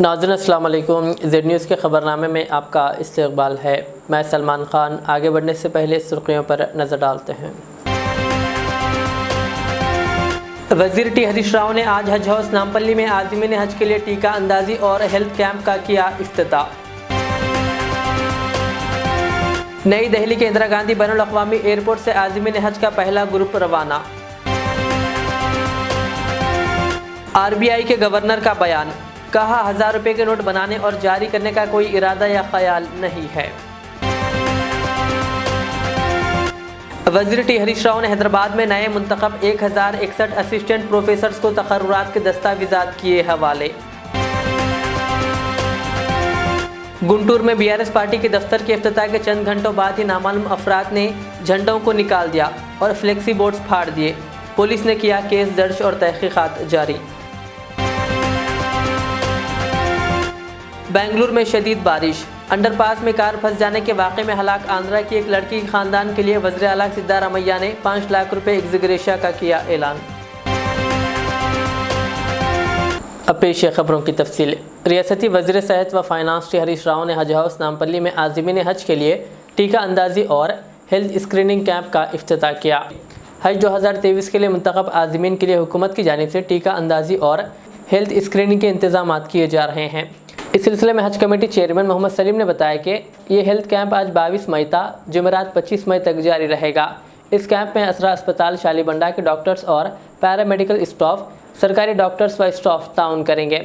नाज़रीन अस्सलाम वालेकुम। ज़ेड न्यूज़ के ख़बरनामे में आपका इस्तक़बाल है। मैं सलमान ख़ान। आगे बढ़ने से पहले सुर्खियों पर नज़र डालते हैं। वज़ीर टी हरीश राव ने आज हज हाउस नामपल्ली में आज़मीन हज के लिए टीका अंदाजी और हेल्थ कैंप का किया इफ्तिताह। नई दिल्ली के इंदिरा गांधी बैनुल अक़वामी एयरपोर्ट से आज़मीन हज का पहला ग्रुप रवाना। RBI के गवर्नर का बयान, कहा 1000 रुपये के नोट बनाने और जारी करने का कोई इरादा या ख्याल नहीं है। वज़ीर टी हरीश राव ने हैदराबाद में नए मुंतखब 1061 असिस्टेंट प्रोफेसर्स को तक़र्रुरात के दस्तावेज़ात किए हवाले। गुंटूर में BRS पार्टी के दफ्तर के इफ्तिताह के चंद घंटों बाद ही नामालूम अफराद ने झंडों को निकाल दिया और फ्लेक्सी बोर्ड्स फाड़ दिए। पुलिस ने किया केस दर्ज और तहकीकात जारी। बेंगलुरु में शदीद बारिश, अंडरपास में कार फंस जाने के वाक़े में हलाक आंध्रा की एक लड़की के ख़ानदान के लिए वज़ीर आला सिद्धारमैया ने 5 लाख रुपए एग्ज़िग्रेशिया का किया ऐलान। अब पेश है खबरों की तफसील। रियासती वज़ीर सेहत व फाइनेंस टी हरीश राव ने हज हाउस नामपल्ली में आज़मीन हज के लिए टीका अंदाजी और हेल्थ स्क्रीनिंग कैंप का इफ्तिताह किया। हज 2023 के लिए मुंतखब आज़मीन के लिए हुकूमत की जानिब से टीका अंदाजी और हेल्थ स्क्रीनिंग के इंतज़ाम किए जा रहे हैं। इस सिलसिले में हज कमेटी चेयरमैन मोहम्मद सलीम ने बताया कि ये हेल्थ कैंप आज 22 मई था, जुमेरात 25 मई तक जारी रहेगा। इस कैंप में असरा अस्पताल शालीबंडा के डॉक्टर्स और पैरामेडिकल स्टाफ, सरकारी डॉक्टर्स व स्टाफ ताउन करेंगे।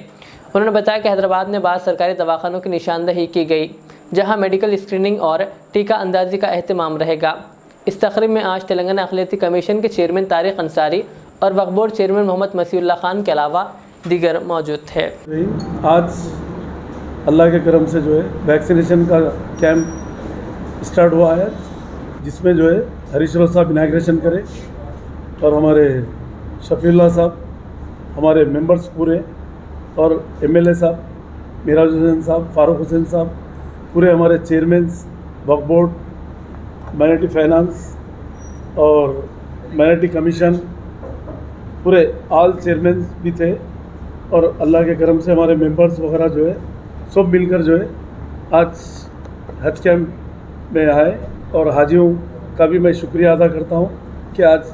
उन्होंने बताया कि हैदराबाद में बाद सरकारी दवाखानों की निशानदही की गई, जहां मेडिकल स्क्रीनिंग और टीका अंदाजी का एहतमाम रहेगा। इस तकरीब में आज तेलंगाना अक़लियती कमीशन के चेयरमैन तारिक अंसारी और वक्फ बोर्ड चेयरमैन मोहम्मद मसीउल्लाह खान के अलावा दीगर मौजूद थे। आज अल्लाह के करम से जो है वैक्सीनेशन का कैंप स्टार्ट हुआ है, जिसमें जो है हरीश राव साहब इनाग्रेशन करें और हमारे शफीउल्लाह साहब, हमारे मेंबर्स पूरे और MLA साहब, मिराज हुसैन साहब, फारूक हुसैन साहब, पूरे हमारे चेयरमैन्स, वक्फ बोर्ड, माइनॉरिटी फाइनेंस और माइनॉरिटी कमीशन, पूरे ऑल चेयरमैन भी थे और अल्लाह के करम से हमारे मेंबर्स वगैरह जो है सब मिलकर जो है आज हज कैंप में आए। और हाजियों का भी मैं शुक्रिया अदा करता हूँ कि आज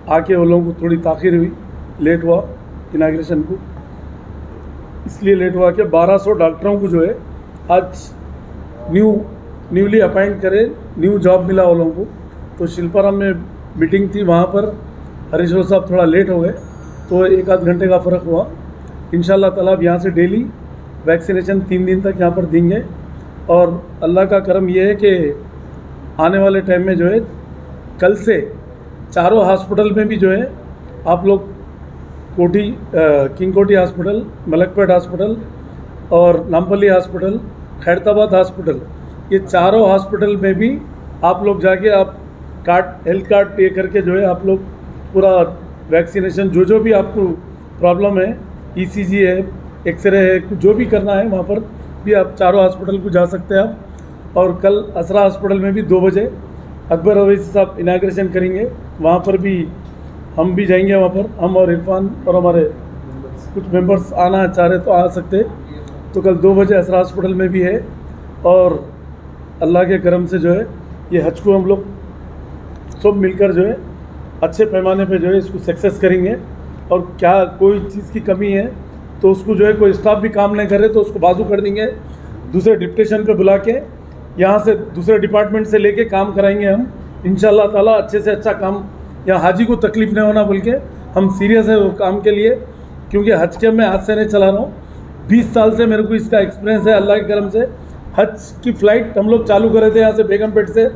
आके वो लोगों को थोड़ी ताख़ीर हुई, लेट हुआ इनाग्रेशन को। इसलिए लेट हुआ कि 1200 डॉक्टरों को जो है आज न्यूली अपॉइंट करे, न्यू जॉब मिला वो लोगों को। तो शिल्पाराम में मीटिंग थी, वहाँ पर हरीश राव साहब थोड़ा लेट हो गए, तो 1-आध घंटे का फ़र्क हुआ। इंशाअल्लाह ताला अब यहाँ से डेली वैक्सीनेशन 3 दिन तक यहाँ पर देंगे। और अल्लाह का करम ये है कि आने वाले टाइम में जो है कल से चारों हॉस्पिटल में भी जो है आप लोग किंग कोठी हॉस्पिटल, मलकपेट हॉस्पिटल और नामपल्ली हॉस्पिटल, खैरताबाद हॉस्पिटल, ये चारों हॉस्पिटल में भी आप लोग जाके आप हेल्थ कार्ड पे करके जो है आप लोग पूरा वैक्सीनेशन जो भी आपको प्रॉब्लम है, ECG है, एक्सरे है, जो भी करना है वहाँ पर भी आप चारों हॉस्पिटल को जा सकते हैं आप। और कल असरा हॉस्पिटल में भी 2 बजे अकबर अवैसी साहब इनाग्रेशन करेंगे, वहाँ पर भी हम भी जाएंगे। वहाँ पर हम और इरफान और हमारे कुछ मेंबर्स आना चाह रहे तो आ सकते। तो कल 2 बजे असरा हॉस्पिटल में भी है। और अल्लाह के करम से जो है ये हज को हम लोग सब मिलकर जो है अच्छे पैमाने पे जो है इसको सक्सेस करेंगे। और क्या कोई चीज़ की कमी है तो उसको जो है कोई स्टाफ भी काम नहीं कर रहे तो उसको बाजू कर देंगे, दूसरे डिप्टेशन पे बुला के यहाँ से दूसरे डिपार्टमेंट से लेके काम कराएंगे हम इंशाअल्लाह ताला। अच्छे से अच्छा काम, यहाँ हाजी को तकलीफ़ नहीं होना बोल के हम सीरियस है वो काम के लिए। क्योंकि हज के मैं आज से नहीं चला रहा हूँ, 20 साल से मेरे को इसका एक्सपीरियंस है। अल्लाह के करम से हज की फ़्लाइट हम लोग चालू करे थे यहाँ से बेगमपेट से,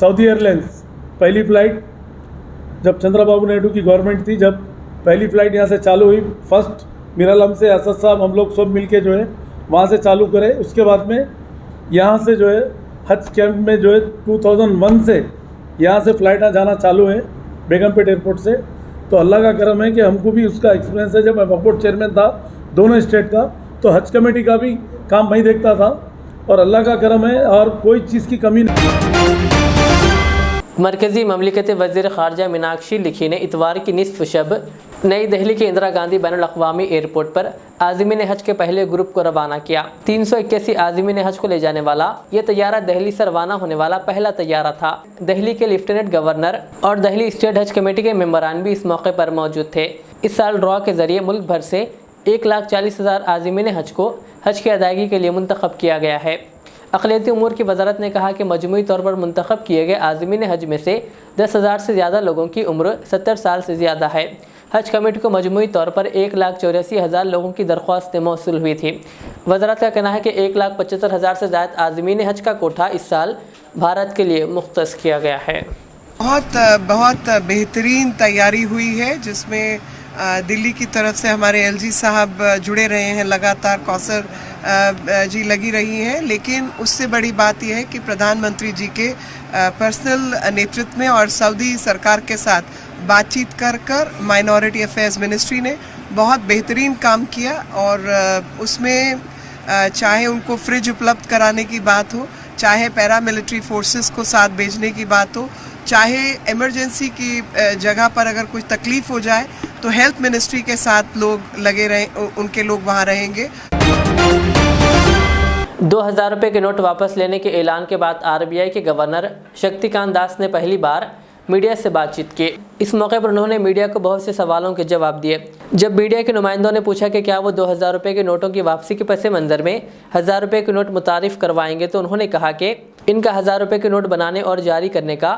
सऊदी एयरलाइंस पहली फ़्लाइट जब चंद्रबाबू नायडू की गवर्नमेंट थी, जब पहली फ़्लाइट यहाँ से चालू हुई, फर्स्ट मीरालम से असद साहब हम लोग सब मिलके जो है वहाँ से चालू करे। उसके बाद में यहाँ से जो है हज कैंप में जो है 2001 से यहाँ से फ़्लाइट जाना चालू है बेगमपेट एयरपोर्ट से। तो अल्लाह का करम है कि हमको भी उसका एक्सपीरियंस है। जब मैं वक्फ बोर्ड चेयरमैन था दोनों स्टेट का, तो हज कमेटी का भी काम मैं देखता था। और अल्लाह का करम है और कोई चीज़ की कमी नहीं। मरकज़ी ममलिकत वज़ीर ख़ारजा मीनाक्षी लेखी ने इतवार की निसफ शब नई दिल्ली के इंदिरा गांधी बैनुल-अक़वामी एयरपोर्ट पर आज़मीन हज के पहले ग्रुप को रवाना किया। 381 आज़मीन हज को ले जाने वाला यह तैयारा दिल्ली से रवाना होने वाला पहला तैयारा था। दिल्ली के लेफ्टिनेंट गवर्नर और दिल्ली स्टेट हज कमेटी के मेंबरान भी इस मौके पर मौजूद थे। इस साल ड्रॉ के जरिए मुल्क भर से 1,40,000 आज़मीन हज को हज की अदायगी के लिए मुंतखब किया गया है। अक़लियती उमूर की वज़ारत ने कहा कि मजमूई तौर पर मुंतखब किए गए आज़मीन हज में से 10,000 से ज़्यादा लोगों की उम्र 70 साल से ज़्यादा है। हज कमेटी को मजमूई तौर पर 1,84,000 लोगों की दरख्वास्तें मौसूल हुई थी। वज़ारत का कहना है कि 1,75,000 से ज़्यादा आज़मीन हज का कोटा इस साल भारत के लिए मुख्तस किया गया है। बहुत बेहतरीन तैयारी हुई है, जिसमें दिल्ली की तरफ से हमारे एलजी साहब जुड़े रहे हैं, लगातार कौसर जी लगी रही हैं। लेकिन उससे बड़ी बात यह है कि प्रधानमंत्री जी के पर्सनल नेतृत्व में और सऊदी सरकार के साथ बातचीत कर माइनॉरिटी अफेयर्स मिनिस्ट्री ने बहुत बेहतरीन काम किया। और उसमें चाहे उनको फ्रिज उपलब्ध कराने की बात हो, चाहे पैरामिलिट्री फोर्सेस को साथ भेजने की बात हो, चाहे इमरजेंसी की जगह पर अगर कुछ तकलीफ हो जाए तो हेल्थ मिनिस्ट्री के साथ लोग लगे रहे, उनके लोग वहाँ रहेंगे। 2,000 रुपये के नोट वापस लेने के ऐलान के बाद आरबीआई के गवर्नर शक्तिकांत दास ने पहली बार मीडिया से बातचीत की। इस मौके पर उन्होंने मीडिया को बहुत से सवालों के जवाब दिए। जब मीडिया के नुमाइंदों ने पूछा कि क्या वो 2,000 रुपये के नोटों की वापसी के पस मंज़र में 1,000 रुपये के नोट मुतारिफ करवाएंगे, तो उन्होंने कहा कि इनका 1,000 रुपये के नोट बनाने और जारी करने का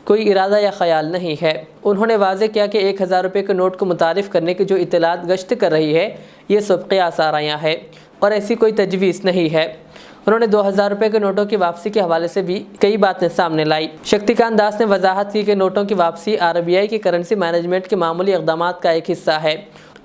कोई इरादा या ख्याल नहीं है। उन्होंने वाज़ेह किया कि 1,000 रुपये के नोट को मुतारिफ करने की जो इत्तलात गश्त कर रही है, ये सबक़े आसारायाँ है और ऐसी कोई तजवीज़ नहीं है। उन्होंने 2,000 रुपये के नोटों की वापसी के हवाले से भी कई बातें सामने लाई। शक्तिकांत दास ने वजाहत की कि नोटों की वापसी आरबीआई की करेंसी मैनेजमेंट के मामूली इक़दामात का एक हिस्सा है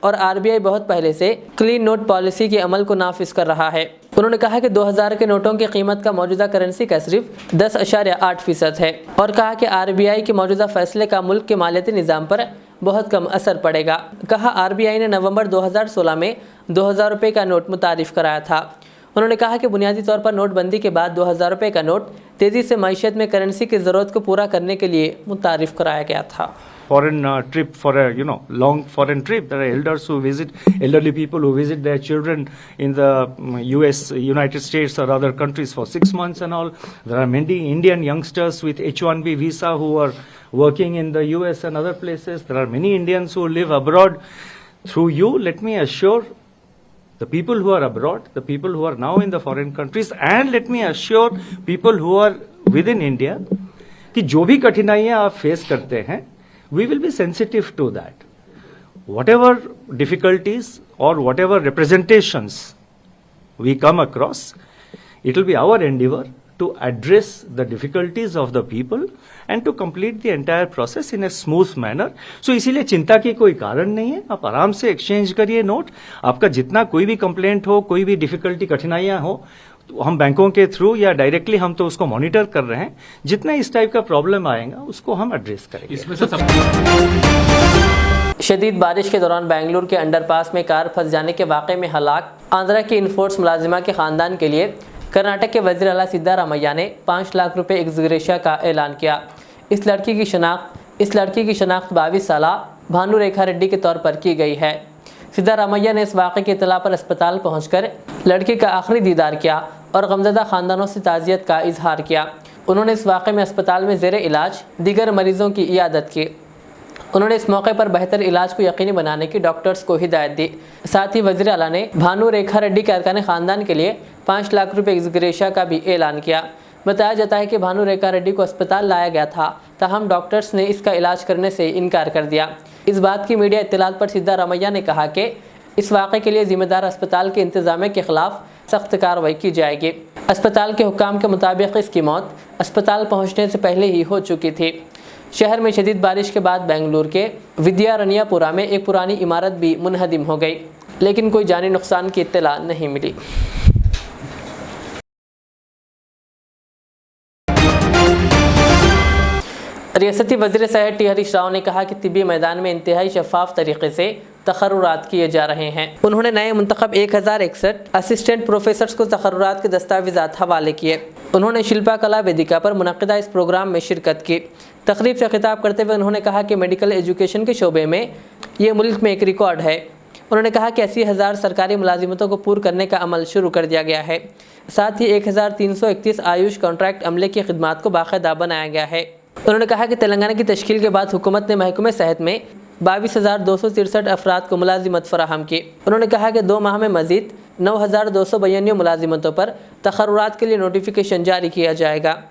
और आरबीआई बहुत पहले से क्लीन नोट पॉलिसी के अमल को नाफिज कर रहा है। उन्होंने कहा कि 2,000 के नोटों की कीमत का मौजूदा करेंसी का सिर्फ 10.8% है और कहा कि आरबीआई के मौजूदा फैसले का मुल्क के मालियाती निज़ाम पर बहुत कम असर पड़ेगा। कहा आरबीआई ने नवंबर 2016 में 2,000 रुपये का नोट मुतारिफ कराया था। उन्होंने कहा कि बुनियादी तौर पर नोटबंदी के बाद 2,000 रुपये का नोट तेज़ी से मईशत में करेंसी की ज़रूरत को पूरा करने के लिए मुतारिफ कराया गया था। Foreign trip, for a long foreign trip, there are elderly people who visit their children in the United States or other countries for 6 months and all. There are many Indian youngsters with H-1B visa who are working in the US and other places. There are many Indians who live abroad. Through you, let me assure the people who are abroad, the people who are now in the foreign countries, and let me assure people who are within India कि जो भी कठिनाइयां आप face करते हैं, we will be sensitive to that. Whatever difficulties or whatever representations we come across, it will be our endeavor to address the difficulties of the people and to complete the entire process in a smooth manner. So इसीलिए चिंता की कोई कारण नहीं है। आप आराम से एक्सचेंज करिए नोट। आपका जितना कोई भी कंप्लेंट हो, कोई भी डिफिकल्टी कठिनाइयां हो, तो हम बैंकों के थ्रू या डायरेक्टली हम तो उसको मॉनिटर कर रहे हैं। जितना इस टाइप का प्रॉब्लम आएगा उसको हम एड्रेस करेंगे। इसमें से शदीद बारिश के दौरान बेंगलुरु के अंडरपास में कार फंस जाने के वाक़े में हलाक आंध्रा की इनफोर्स मुलाजिमा के ख़ानदान के लिए कर्नाटक के वज़ीर आला सिद्धारामैया ने 5 लाख रुपए एक्सग्रेशिया का ऐलान किया। इस लड़की की शनाख्त 22 साला भानु रेखा रेड्डी के तौर पर की गई है। सिद्धारामैया ने इस वाक़े की इत्तला पर अस्पताल पहुंचकर लड़की का आखिरी दीदार किया और गमज़दा ख़ानदानों से ताज़ियत का इजहार किया। उन्होंने इस वाक़े में अस्पताल में ज़ेरे इलाज दीगर मरीज़ों की इयादत की। उन्होंने इस मौके पर बेहतर इलाज को यकीनी बनाने की डॉक्टर्स को हिदायत दी। साथ ही वज़ीर आला ने भानु रेखा रेड्डी के अरकान ख़ानदान के लिए 5 लाख रुपए एक्सग्रेशिया का भी ऐलान किया। बताया जाता है कि भानु रेखा रेड्डी को अस्पताल लाया गया था, ताहम डॉक्टर्स ने इसका इलाज करने से इनकार कर दिया। इस बात की मीडिया इत्तलात पर सिद्धारामैया ने कहा कि इस वाक़े के लिए ज़िम्मेदार अस्पताल के इंतज़ामिया के ख़िलाफ़ सख्त कार्रवाई की जाएगी। अस्पताल के हुक्काम के मुताबिक इसकी मौत अस्पताल पहुँचने से पहले ही हो चुकी थी। शहर में शदीद बारिश के बाद बेंगलुरु के विद्यारण्यपुरा में एक पुरानी इमारत भी मुनहदिम हो गई, लेकिन कोई जानी नुकसान की इत्तला नहीं मिली। रियासती वज़ीर सेहत टी हरीश राव ने कहा कि तिब्बी मैदान में इंतहाई शफाफ तरीके से तकर्रुरात किए जा रहे हैं। उन्होंने नए मुंतखब 1061 असिस्टेंट प्रोफेसर्स को तकर्रुरात के दस्तावेज़ात हवाले किए। उन्होंने शिल्पा कला वेदिका पर मुनक़िदा इस प्रोग्राम में शिरकत की। तकरीब से खिताब करते हुए उन्होंने कहा कि मेडिकल एजुकेशन के शोबे में ये मुल्क में एक रिकॉर्ड है। उन्होंने कहा कि 80,000 सरकारी मुलाजिमतों को पूरा करने का अमल शुरू कर दिया गया है। साथ ही 1,331 आयुष कॉन्ट्रैक्ट अमले की खिदमात को बाकायदा बनाया गया है। उन्होंने कहा कि तेलंगाना की तश्कील के बाद हुकूमत ने महकमे सेहत में 22,263 अफराद को मुलाजिमत फराहम की। उन्होंने कहा कि 2 माह में मज़ीद 9,292 मुलाजिमतों पर तक़र्रुरात के लिए नोटिफिकेशन जारी किया जाएगा।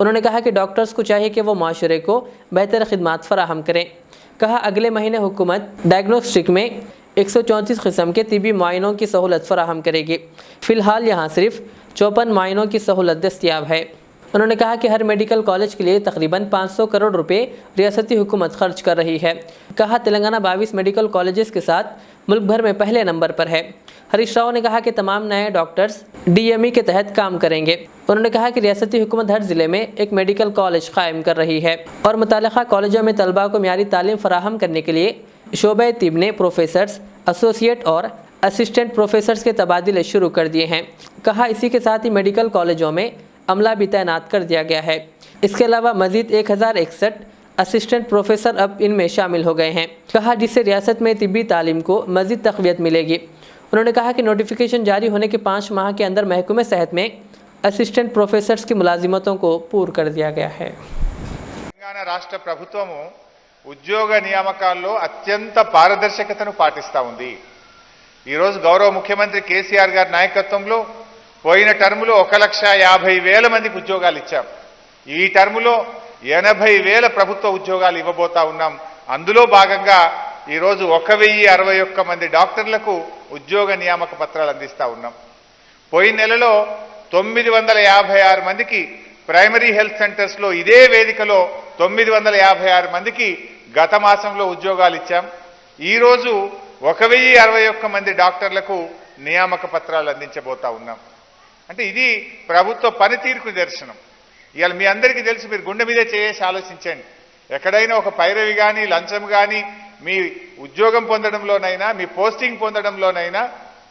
उन्होंने कहा कि डॉक्टर्स को चाहिए कि वो माशरे को बेहतर खिदमात फराहम करें। कहा अगले महीने हुकूमत डायग्नोस्टिक में 134 किस्म के तिबी मुआयनों की सहूलत फराहम करेगी। फ़िलहाल यहाँ सिर्फ 54 मुआयनों की सहूलत दस्तियाब है। उन्होंने कहा कि हर मेडिकल कॉलेज के लिए तकरीबन 500 करोड़ रुपए रियासती हुकूमत खर्च कर रही है। कहा तेलंगाना 22 मेडिकल कॉलेजेस के साथ मुल्क भर में पहले नंबर पर है। हरीश राव ने कहा कि तमाम नए डॉक्टर्स DME के तहत काम करेंगे। उन्होंने कहा कि रियासती हुकूमत हर ज़िले में एक मेडिकल कॉलेज कायम कर रही है और मुतालिका कॉलेजों में तलबा को मियारी तालीम फराहम करने के लिए शोबे तिब ने प्रोफेसर्स, एसोसिएट और असिस्टेंट प्रोफेसर्स के तबादले शुरू कर दिए हैं। कहा इसी के साथ ही मेडिकल कॉलेजों में अमला भी तैनात कर दिया गया है। इसके अलावा मज़ीद 1,061 असिस्टेंट प्रोफेसर अब इनमें शामिल हो गए हैं। कहा जिससे रियासत में तिब्बी तालीम को मज़ीद तक़वियत मिलेगी। उन्होंने कहा कि नोटिफिकेशन जारी होने के 5 माह के अंदर महकमे सेहत में असिस्टेंट प्रोफेसर्स की मुलाजिमतों को पूरा कर दिया गया है। తెలంగాణ రాష్ట్ర ప్రభుత్వము ఉద్యోగ నియామకాల్లో అత్యంత పారదర్శకతను పాటిస్తూ ఉంది. ఈరోజు గౌరవ ముఖ్యమంత్రి కేసీఆర్ గారి నాయకత్వంలో పోయిన టర్ములో 1,50,000 మందికి ఉద్యోగాలు ఇచ్చాం. ఈ టర్ములో 80,000 ప్రభుత్వ ఉద్యోగాలు ఇవ్వబోతా ఉన్నాం. అందులో భాగంగా ఈరోజు 1,061 మంది డాక్టర్లకు ఉద్యోగ నియామక పత్రాలు అందిస్తూ ఉన్నాం. పోయిన నెలలో 956 మందికి ప్రైమరీ హెల్త్ సెంటర్స్లో ఇదే వేదికలో 956 మందికి గత మాసంలో ఉద్యోగాలు ఇచ్చాం. ఈరోజు 1,061 మంది డాక్టర్లకు నియామక పత్రాలు అందించబోతా ఉన్నాం. అంటే ఇది ప్రభుత్వ పనితీరుకు నిదర్శనం. ఇవాళ మీ అందరికీ తెలుసు, మీరు గుండె మీదే చేసి ఆలోచించండి. ఎక్కడైనా ఒక పైరవి కానీ లంచం కానీ మీ ఉద్యోగం పొందడంలోనైనా మీ పోస్టింగ్ పొందడంలోనైనా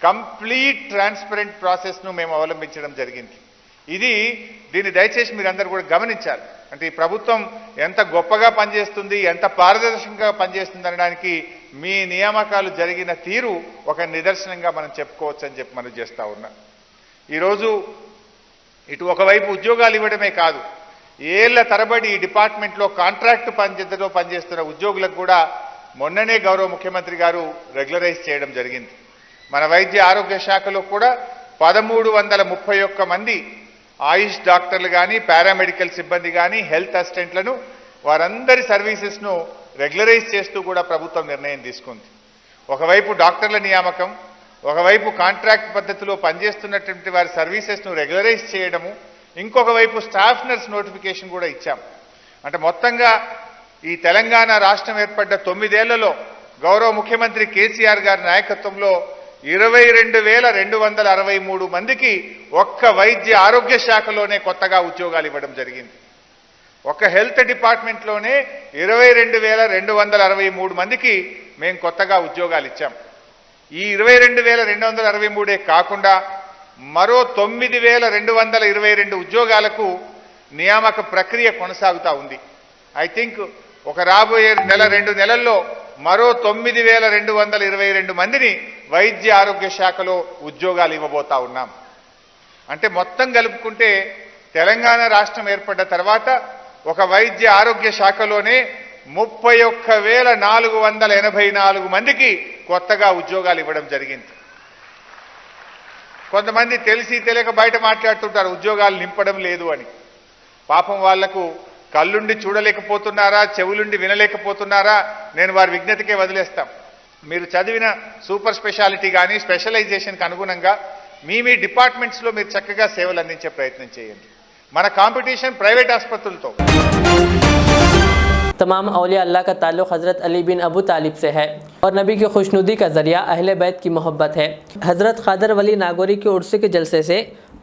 కంప్లీట్ ట్రాన్స్పరెంట్ ప్రాసెస్ను మేము అవలంబించడం జరిగింది. దీన్ని దయచేసి మీరందరూ కూడా గమనించాలి. అంటే ఈ ప్రభుత్వం ఎంత గొప్పగా పనిచేస్తుంది, ఎంత పారదర్శకంగా పనిచేస్తుంది అనడానికి మీ నియామకాలు జరిగిన తీరు ఒక నిదర్శనంగా మనం చెప్పుకోవచ్చు అని చెప్పి మనం చేస్తూ ఉన్నాం. ఈరోజు ఇటు ఒకవైపు ఉద్యోగాలు ఇవ్వడమే కాదు, ఏళ్ల తరబడి ఈ డిపార్ట్మెంట్లో కాంట్రాక్ట్ పద్ధతిలో పనిచేస్తున్న ఉద్యోగులకు కూడా మొన్ననే గౌరవ ముఖ్యమంత్రి గారు రెగ్యులరైజ్ చేయడం జరిగింది. మన వైద్య ఆరోగ్య శాఖలో కూడా 1,331 మంది ఆయుష్ డాక్టర్లు కానీ పారామెడికల్ సిబ్బంది కానీ హెల్త్ అసిస్టెంట్లను వారందరి సర్వీసెస్ను రెగ్యులరైజ్ చేస్తూ కూడా ప్రభుత్వం నిర్ణయం తీసుకుంది. ఒకవైపు డాక్టర్ల నియామకం, ఒకవైపు కాంట్రాక్ట్ పద్ధతిలో పనిచేస్తున్నటువంటి వారి సర్వీసెస్ను రెగ్యులరైజ్ చేయడము, ఇంకొక వైపు స్టాఫ్ నర్స్ నోటిఫికేషన్ కూడా ఇచ్చాం. అంటే మొత్తంగా ఈ తెలంగాణ రాష్ట్రం ఏర్పడ్డ 9 ఏళ్లలో గౌరవ ముఖ్యమంత్రి కేసీఆర్ గారి నాయకత్వంలో 22,263 మందికి ఒక్క వైద్య ఆరోగ్య శాఖలోనే కొత్తగా ఉద్యోగాలు ఇవ్వడం జరిగింది. ఒక హెల్త్ డిపార్ట్మెంట్లోనే 22,263 మందికి మేము కొత్తగా ఉద్యోగాలు ఇచ్చాం. ఈ 22,263 కాకుండా మరో 9,222 ఉద్యోగాలకు నియామక ప్రక్రియ కొనసాగుతూ ఉంది. ఐ థింక్ ఒక రాబోయే నెల 2 నెలల్లో మరో 9,222 మందిని వైద్య ఆరోగ్య శాఖలో ఉద్యోగాలు ఇవ్వబోతా ఉన్నాం. అంటే మొత్తం కలుపుకుంటే తెలంగాణ రాష్ట్రం ఏర్పడ్డ తర్వాత ఒక వైద్య ఆరోగ్య శాఖలోనే 31,484 మందికి కొత్తగా ఉద్యోగాలు ఇవ్వడం జరిగింది. కొంతమంది తెలిసి తెలియక బయట మాట్లాడుతుంటారు ఉద్యోగాలు నింపడం లేదు అని. పాపం వాళ్లకు కళ్ళుండి చూడలేకపోతున్నారా, చెవులుండి వినలేకపోతున్నారా, నేను వారి విజ్ఞతకే వదిలేస్తాం. మీరు చదివిన సూపర్ స్పెషాలిటీ కానీ స్పెషలైజేషన్కి అనుగుణంగా మీ డిపార్ట్మెంట్స్లో మీరు చక్కగా సేవలు అందించే ప్రయత్నం చేయండి. మన కాంపిటీషన్ ప్రైవేట్ ఆసుపత్రులతో. तमाम औलिया अल्लाह का ताल्लुक़ हज़रत अली बिन अबू तालिब से है और नबी की खुशनुदी का ज़रिया अहले बैत की मोहब्बत है। हज़रत क़ादर वली नागौरी के उर्स के जलसे से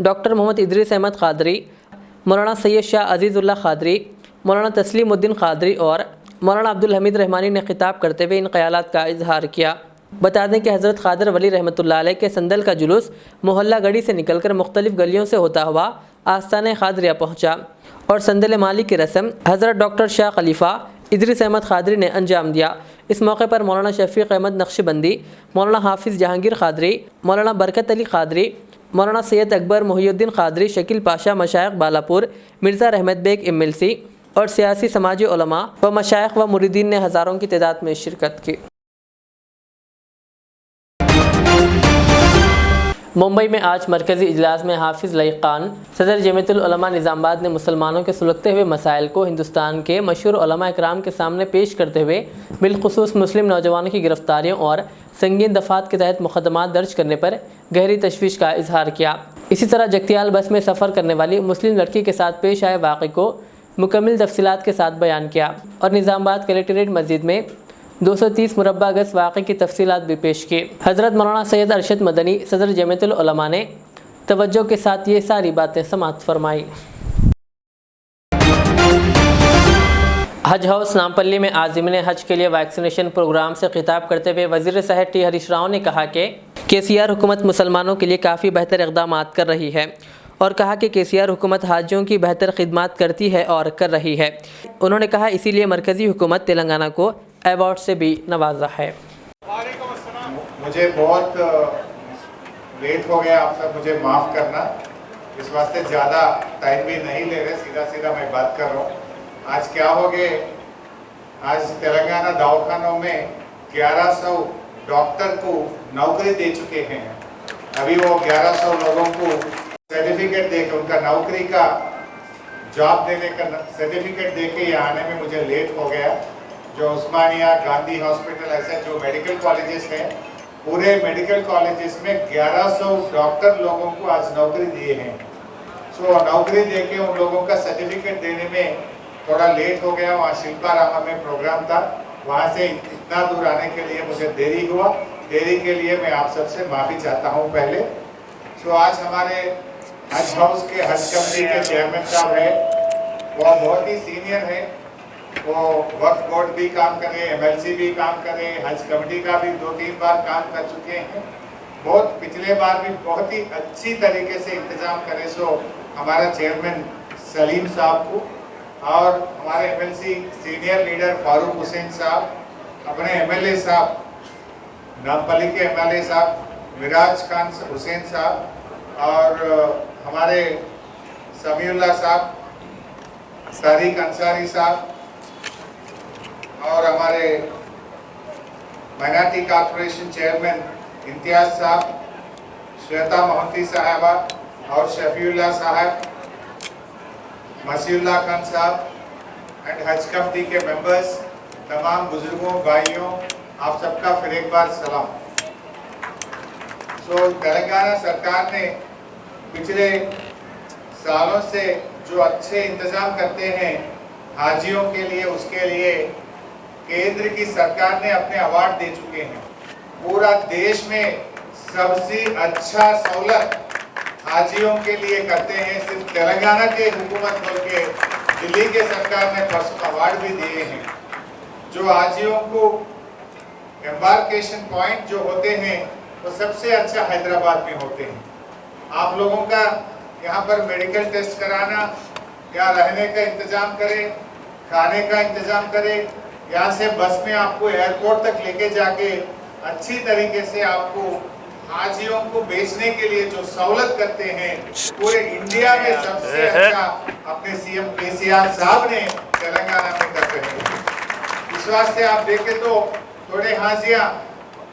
डॉक्टर मोहम्मद इदरीस अहमद क़ादरी, मौलाना सैयद शाह अज़ीज़ुल्लाह क़ादरी, मौलाना तस्लीमुद्दीन क़ादरी और मौलाना अब्दुल हमीद रहमानी ने खिताब करते हुए इन ख़यालात का इजहार किया। बता दें कि हज़रत क़ादर वली रहमतुल्लाह अलैह के संदल का जुलूस मोहल्ला गढ़ी से निकलकर मुख्तलिफ़ गलियों से होता हुआ आस्ताने खादरिया पहुँचा और संदल माली की रस्म हज़रत डॉक्टर शाह खलीफा इदरीस अहमद खादरी ने अंजाम दिया। इस मौके पर मौलाना शफीक अहमद नक्शबंदी, मौलाना हाफिज़ जहांगीर खादरी, मौलाना बरकत अली खादरी, मौलाना सैयद अकबर मोहिउद्दीन खादरी, शकील पाशा, मशाइख बालापुर, मिर्ज़ा रहमत बेग इमलसी और सियासी समाजी उलमा व मशाइख व मुरीदीन ने हज़ारों की तादाद में शिरकत की। मुंबई में आज मरकज़ी इजलास में हाफिज़ लईक़ खान, सदर जमीयतुल उलमा निज़ामाबाद ने मुसलमानों के सुलगते हुए मसाइल को हिंदुस्तान के मशहूर उलमा इकराम के सामने पेश करते हुए बिलखुसूस मुस्लिम नौजवानों की गिरफ्तारियों और संगीन दफ़ात के तहत मुकदमात दर्ज करने पर गहरी तशवीश का इजहार किया। इसी तरह जगतियाल बस में सफ़र करने वाली मुस्लिम लड़की के साथ पेश आए वाक़े को मुकम्मल तफसीलात के साथ बयान किया और निज़ामाबाद कलेक्ट्रेट मस्जिद में 230 मुरब्बा गज वाक़े की तफसीलात भी पेश की। हज़रत मौलाना सैयद अरशद मदनी सदर जमीयतुल उलमा ने तवज्जो के साथ ये सारी बातें समाअत फरमाई। हज हाउस नामपल्ली में आज़िमीन हज के लिए वैक्सीनेशन प्रोग्राम से खिताब करते हुए वज़ीर सेहत टी हरीश राव ने कहा कि केसीआर हुकूमत मुसलमानों के लिए काफ़ी बेहतर इक़दामात कर रही है और कहा कि केसीआर हुकूमत हाजियों की बेहतर खिदमत करती है और कर रही है। उन्होंने कहा इसीलिए मरकज़ी हुकूमत तेलंगाना को अवार्ड से भी नवाजा है। मुझे बहुत लेट हो गया, आप सब मुझे माफ़ करना, इस वास्ते ज़्यादा टाइम भी नहीं ले रहे, सीधा सीधा मैं बात कर रहा हूँ। आज क्या हो गए, आज तेलंगाना दवाखानों में 1100 डॉक्टर को नौकरी दे चुके हैं। अभी वो 1100 लोगों को सर्टिफिकेट देकर उनका नौकरी का जॉब देने का सर्टिफिकेट देके यहाँ आने में मुझे लेट हो गया। जो उस्मानिया, गांधी हॉस्पिटल, ऐसे जो मेडिकल कॉलेजेस हैं, पूरे मेडिकल कॉलेजेस में 1100 डॉक्टर लोगों को आज नौकरी दिए हैं। सो नौकरी देके उन लोगों का सर्टिफिकेट देने में थोड़ा लेट हो गया। वहाँ शिल्पा रामा में प्रोग्राम था, वहाँ से इतना दूर आने के लिए मुझे देरी हुआ। देरी के लिए मैं आप सबसे माफ़ी चाहता हूँ पहले। सो आज हमारे हज हाउस के हज कमेटी के चेयरमैन साहब है, वो बहुत ही सीनियर है, वो वक्फ बोर्ड भी काम करे, MLC भी काम करे, हज कमेटी का भी 2-3 बार काम कर चुके हैं। बहुत पिछले बार भी बहुत ही अच्छी तरीके से इंतजाम करे। सो हमारा चेयरमैन सलीम साहब को और हमारे MLC senior leader Farooq Hussain साहब, अपने MLA साहब नामपल्ली के MLA साहब मिराज खान हुसैन साहब और हमारे समीउल्लाह साहब, तारिक अंसारी साहब और हमारे माइनॉरिटी कॉर्पोरेशन चेयरमैन इम्तियाज साहब, श्वेता मोहंती साहबा और शफीउल्लाह साहब, मसीउल्लाह खान साहब एंड हज कमेटी के मेंबर्स, तमाम बुजुर्गों, भाइयों, आप सबका फिर एक बार सलाम। सो तेलंगाना सरकार ने पिछले सालों से जो अच्छे इंतजाम करते हैं हाजियों के लिए, उसके लिए केंद्र की सरकार ने अपने अवार्ड दे चुके हैं। पूरा देश में सबसे अच्छा सहूलत हाजियों के लिए करते हैं। सिर्फ तेलंगाना के हुकूमत बल्कि दिल्ली के सरकार ने परसों अवार्ड भी दिए हैं। जो हाजियों को एम्बार्केशन पॉइंट जो होते हैं वो सबसे अच्छा हैदराबाद में होते हैं। आप लोगों का यहाँ पर मेडिकल टेस्ट कराना या रहने का इंतजाम करें, खाने का इंतजाम करें, यहाँ से बस में आपको एयरपोर्ट तक लेके जाके अच्छी तरीके से आपको हाजियों को बेचने के लिए जो सहूलत करते हैं, पूरे इंडिया में सबसे अच्छा अपने CM KCR साहब ने तेलंगाना में कर रहे हैं। इस वास्ते आप देखें तो थोड़े हाजियाँ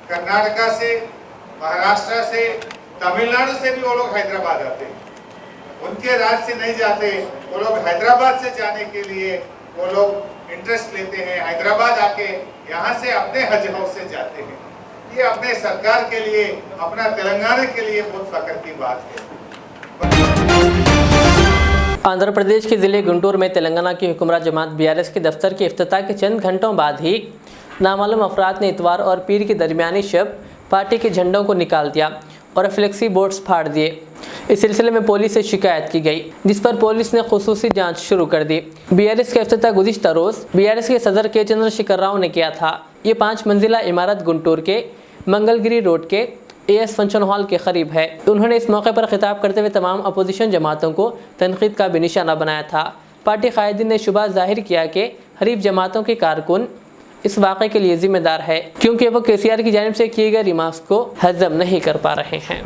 कर्नाटका से, महाराष्ट्र से, तमिलनाडु से भी वो लोग हैदराबाद आते हैं। उनके राज्य से नहीं जाते, वो लोग हैदराबाद से जाने के लिए वो लोग इंटरेस्ट लेते हैं, हैदराबाद आके यहाँ से अपने हज हाउस से जाते हैं। ये अपने सरकार के लिए, अपना तेलंगाना के लिए बहुत फख्र की बात है। आंध्र प्रदेश के ज़िले गुंटूर में तेलंगाना की हुक्मरान जमात BRS के दफ्तर के इफ्तिताह के चंद घंटों बाद ही नामालूम अफराद ने इतवार और पीर की दरमियानी शब पार्टी के झंडों को निकाल दिया और फ्लेक्सी बोर्ड्स फाड़ दिए। इस सिलसिले में पुलिस से शिकायत की गई, जिस पर पुलिस ने खुसूसी जांच शुरू कर दी। BRS का इफ्तिताह गुज़िश्ता रोज़ BRS के सदर के चंद्रशेखर राव ने किया था। ये 5 मंजिला इमारत गुंटूर के मंगलगिरी रोड के AS फंक्शन हॉल के करीब है। उन्होंने इस मौके पर खिताब करते हुए तमाम अपोजिशन जमातों को तनकीद का भी निशाना बनाया था। पार्टी कायदीन ने शुबा जाहिर किया कि हरीफ जमातों के कारकुन इस वाक़े के लिए जिम्मेदार है क्योंकि वो KCR की जानिब से किए गए रिमार्क्स को हजम नहीं कर पा रहे हैं।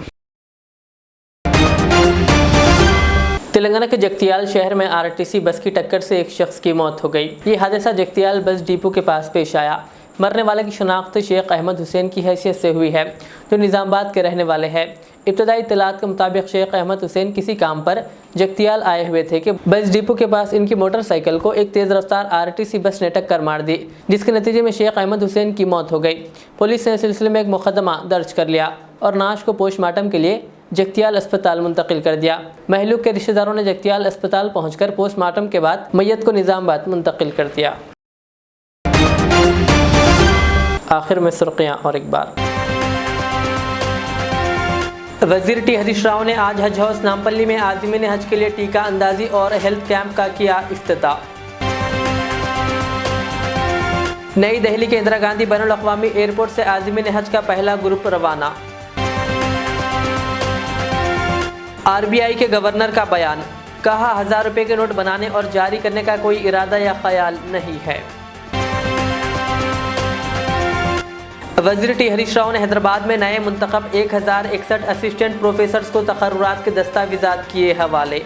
तेलंगाना के जगतियाल शहर में RTC बस की टक्कर से एक शख्स की मौत हो गई। ये हादसा जगतियाल बस डिपो के पास पेश आया। मरने वाले की शनाख्त शेख अहमद हुसैन की हैसियत से हुई है, जो निज़ामाबाद के रहने वाले हैं। इब्तदाई इत्तलात के मुताबिक शेख अहमद हुसैन किसी काम पर जगतियाल आए हुए थे कि बस डिपो के पास इनकी मोटरसाइकिल को एक तेज़ रफ्तार RTC बस ने टक्कर मार दी, जिसके नतीजे में शेख अहमद हुसैन की मौत हो गई। पुलिस ने इस सिलसिले में एक मुकदमा दर्ज कर लिया और नाश को पोस्टमार्टम के लिए जगतियाल अस्पताल मुंतकिल कर दिया। महलूक के रिश्तेदारों ने जगतियाल अस्पताल पहुंचकर पोस्टमार्टम के बाद मैयत को निज़ामाबाद मुंतकिल कर दिया। आखिर में सुर्खियां और एक बार। वज़ीर टी हरीश राव ने आज हज हाउस नामपल्ली में आज़मीन हज के लिए टीका अंदाजी और हेल्थ कैंप का किया इफ्तिताह। नई दिल्ली के इंदिरा गांधी बैनुल अक़वामी एयरपोर्ट से आज़मीन हज का पहला ग्रुप रवाना। RBI के गवर्नर का बयान, कहा 1000 रुपये के नोट बनाने और जारी करने का कोई इरादा या ख्याल नहीं है। वज़ीर टी हरीश राव ने हैदराबाद में नए मुंतखब 1061 असिस्टेंट प्रोफेसर्स को तक़र्रुरात के दस्तावेज़ात किए हवाले।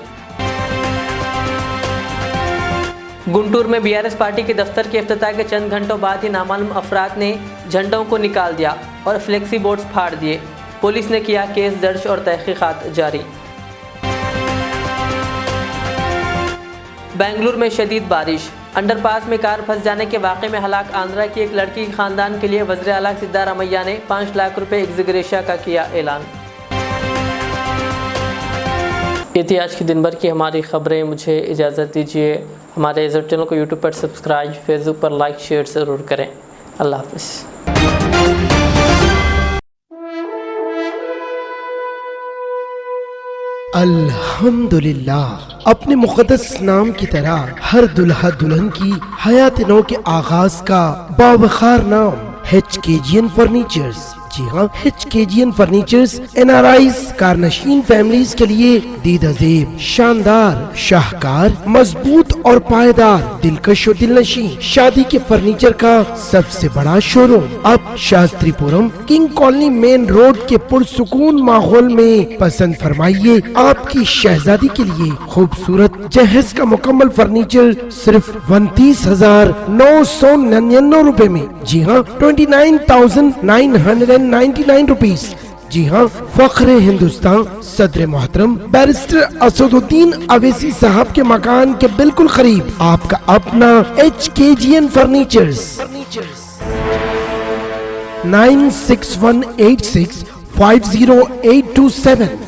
गुंटूर में BRS पार्टी के दफ्तर के इफ्तिताह के चंद घंटों बाद ही नामालूम अफराद ने झंडों को निकाल दिया और फ्लेक्सी बोर्ड्स फाड़ दिए। पुलिस ने किया केस दर्ज और तहकीकात जारी। बेंगलुरु में शदीद बारिश, अंडरपास में कार फंस जाने के वाक़े में हलाक आंध्रा की एक लड़की के ख़ानदान के लिए वज़ीर आला सिद्धारमैया ने 5 लाख रुपए एग्ज़िग्रेशिया का किया ऐलान। ये थी आज की दिन भर की हमारी खबरें। मुझे इजाज़त दीजिए। हमारे इस चैनल को यूट्यूब पर सब्सक्राइब, फेसबुक पर लाइक शेयर ज़रूर करें। अल्लाह हाफ़िज़। अल्हम्दुलिल्लाह, अपने मुक़द्दस नाम की तरह हर दुल्हा दुल्हन की हयात नौ के आगाज का बावखार नाम HKGN फर्नीचर्स। जी हाँ, HKGN फर्नीचर्स NRIs कारनशीन फैमिलीज के लिए दीदाजेब, शानदार, शाहकार, मजबूत और पायदार, दिलकश और दिलनशीं शादी के फर्नीचर का सबसे बड़ा शोरूम अब Shastripuram king colony main road के पुरसुकून माहौल में। पसंद फरमाइए आपकी शहजादी के लिए खूबसूरत जहेज का मुकम्मल फर्नीचर सिर्फ 29,999 रुपए में। जी हाँ, 29,999 रुपीज। जी हाँ, फख्र हिंदुस्तान सदर मोहतरम बैरिस्टर असदुद्दीन अवैसी साहब के मकान के बिल्कुल करीब आपका अपना HKGN फर्नीचर्स। 9618650827